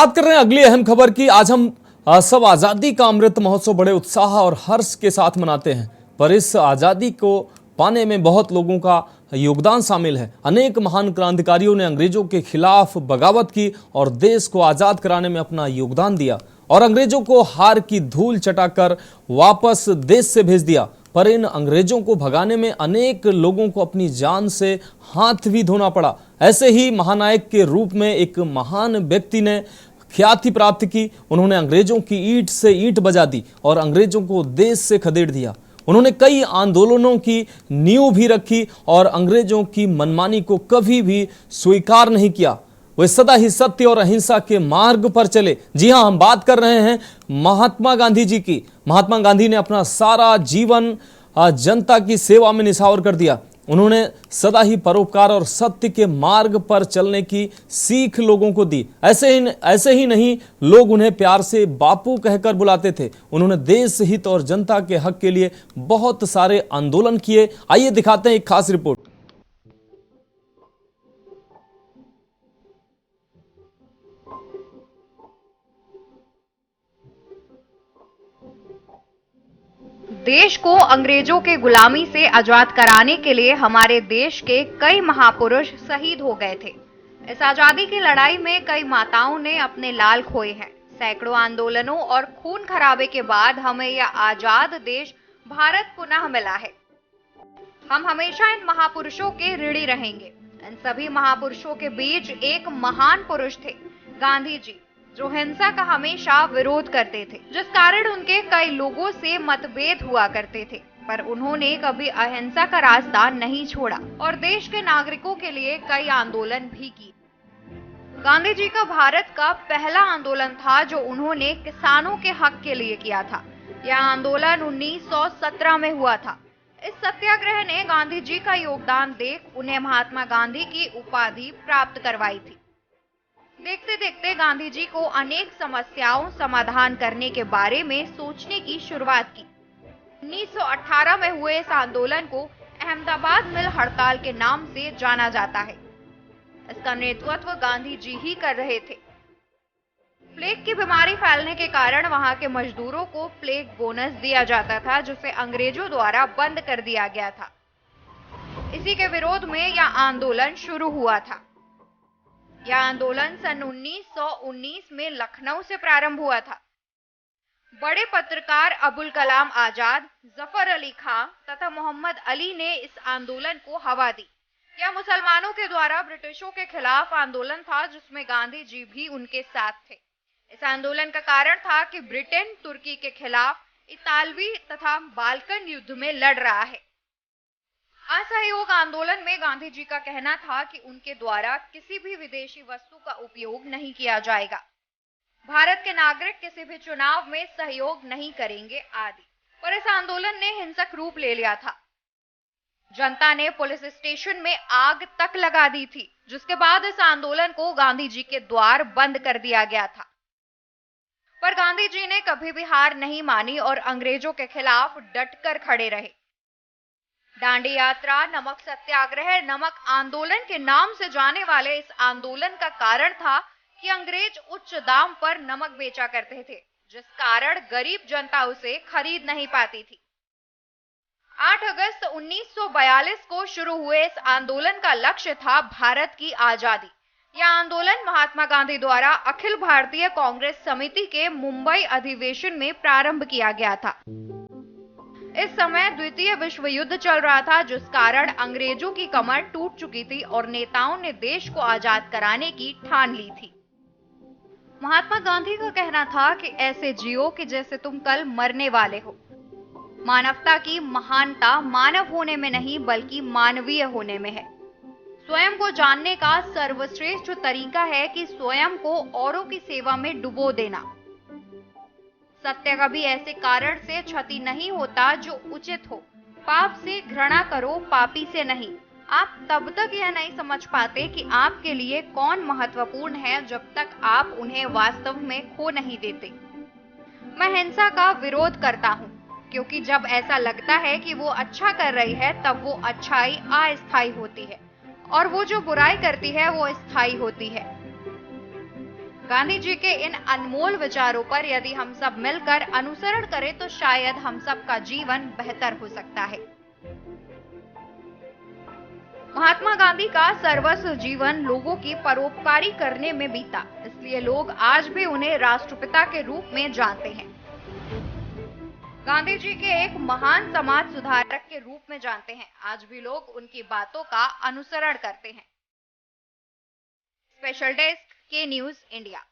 बात कर रहे हैं अगली अहम खबर की। आज हम सब आजादी का अमृत महोत्सव बड़े उत्साह और हर्ष के साथ मनाते हैं, पर इस आजादी को पाने में बहुत लोगों का योगदान शामिल है। अनेक महान क्रांतिकारियों ने अंग्रेजों के खिलाफ बगावत की और देश को आजाद कराने में अपना योगदान दिया और अंग्रेजों को हार की धूल चटाकर वापस देश से भेज दिया। पर इन अंग्रेजों को भगाने में अनेक लोगों को अपनी जान से हाथ भी धोना पड़ा। ऐसे ही महानायक के रूप में एक महान व्यक्ति ने ख्याति प्राप्त की। उन्होंने अंग्रेजों की ईंट से ईंट बजा दी और अंग्रेजों को देश से खदेड़ दिया। उन्होंने कई आंदोलनों की नींव भी रखी और अंग्रेजों की मनमानी को कभी भी स्वीकार नहीं किया। वे सदा ही सत्य और अहिंसा के मार्ग पर चले। जी हां, हम बात कर रहे हैं महात्मा गांधी जी की। महात्मा गांधी ने अपना सारा जीवन जनता की सेवा में निछावर कर दिया। उन्होंने सदा ही परोपकार और सत्य के मार्ग पर चलने की सीख लोगों को दी। ऐसे ही नहीं, लोग उन्हें प्यार से बापू कहकर बुलाते थे। उन्होंने देश हित और जनता के हक के लिए बहुत सारे आंदोलन किए। आइए दिखाते हैं एक खास रिपोर्ट। देश को अंग्रेजों के गुलामी से आजाद कराने के लिए हमारे देश के कई महापुरुष शहीद हो गए थे। इस आजादी की लड़ाई में कई माताओं ने अपने लाल खोए हैं। सैकड़ों आंदोलनों और खून खराबे के बाद हमें यह आजाद देश भारत पुनः मिला है। हम हमेशा इन महापुरुषों के ऋणी रहेंगे। इन सभी महापुरुषों के बीच एक महान पुरुष थे, गांधी जी, जो हिंसा का हमेशा विरोध करते थे, जिस कारण उनके कई लोगों से मतभेद हुआ करते थे। पर उन्होंने कभी अहिंसा का रास्ता नहीं छोड़ा और देश के नागरिकों के लिए कई आंदोलन भी किए। गांधी जी का भारत का पहला आंदोलन था जो उन्होंने किसानों के हक के लिए किया था। यह आंदोलन 1917 में हुआ था। इस सत्याग्रह ने गांधी जी का योगदान देख उन्हें महात्मा गांधी की उपाधि प्राप्त करवाई थी। देखते देखते गांधी जी को अनेक समस्याओं समाधान करने के बारे में सोचने की शुरुआत की। 1918 में हुए इस आंदोलन को अहमदाबाद मिल हड़ताल के नाम से जाना जाता है। इसका नेतृत्व गांधी जी ही कर रहे थे। प्लेग की बीमारी फैलने के कारण वहां के मजदूरों को प्लेग बोनस दिया जाता था, जिसे अंग्रेजों द्वारा बंद कर दिया गया था। इसी के विरोध में यह आंदोलन शुरू हुआ था। यह आंदोलन सन 1919 में लखनऊ से प्रारंभ हुआ था। बड़े पत्रकार अबुल कलाम आजाद, जफर अली खां तथा मोहम्मद अली ने इस आंदोलन को हवा दी। यह मुसलमानों के द्वारा ब्रिटिशों के खिलाफ आंदोलन था, जिसमें गांधी जी भी उनके साथ थे। इस आंदोलन का कारण था कि ब्रिटेन तुर्की के खिलाफ इतालवी तथा बाल्कन युद्ध में लड़ रहा है। असहयोग आंदोलन में गांधी जी का कहना था कि उनके द्वारा किसी भी विदेशी वस्तु का उपयोग नहीं किया जाएगा, भारत के नागरिक किसी भी चुनाव में सहयोग नहीं करेंगे आदि। पर इस आंदोलन ने हिंसक रूप ले लिया था। जनता ने पुलिस स्टेशन में आग तक लगा दी थी, जिसके बाद इस आंदोलन को गांधी जी के द्वार बंद कर दिया गया था। पर गांधी जी ने कभी भी हार नहीं मानी और अंग्रेजों के खिलाफ डटकर खड़े रहे। दांडी यात्रा, नमक सत्याग्रह, नमक आंदोलन के नाम से जाने वाले इस आंदोलन का कारण था कि अंग्रेज उच्च दाम पर नमक बेचा करते थे, जिस कारण गरीब जनता उसे खरीद नहीं पाती थी। 8 अगस्त 1942 को शुरू हुए इस आंदोलन का लक्ष्य था भारत की आजादी। यह आंदोलन महात्मा गांधी द्वारा अखिल भारतीय कांग्रेस समिति के मुंबई अधिवेशन में प्रारंभ किया गया था। इस समय द्वितीय विश्व युद्ध चल रहा था, जिस कारण अंग्रेजों की कमर टूट चुकी थी और नेताओं ने देश को आजाद कराने की ठान ली थी। महात्मा गांधी का कहना था कि ऐसे जियो कि जैसे तुम कल मरने वाले हो। मानवता की महानता मानव होने में नहीं बल्कि मानवीय होने में है। स्वयं को जानने का सर्वश्रेष्ठ तरीका है कि स्वयं को औरों की सेवा में डुबो देना। सत्य कभी ऐसे कारण से क्षति नहीं होता जो उचित हो। पाप से घृणा करो, पापी से नहीं। आप तब तक यह नहीं समझ पाते कि आपके लिए कौन महत्वपूर्ण है जब तक आप उन्हें वास्तव में खो नहीं देते। मैं हिंसा का विरोध करता हूँ, क्योंकि जब ऐसा लगता है कि वो अच्छा कर रही है तब वो अच्छाई अस्थायी होती है और वो जो बुराई करती है वो स्थायी होती है। गांधी जी के इन अनमोल विचारों पर यदि हम सब मिलकर अनुसरण करें तो शायद हम सबका जीवन बेहतर हो सकता है। महात्मा गांधी का सर्वस्व जीवन लोगों की परोपकारी करने में बीता, इसलिए लोग आज भी उन्हें राष्ट्रपिता के रूप में जानते हैं। गांधी जी के एक महान समाज सुधारक के रूप में जानते हैं। आज भी लोग उनकी बातों का अनुसरण करते हैं। स्पेशल डेस्क के न्यूज इंडिया।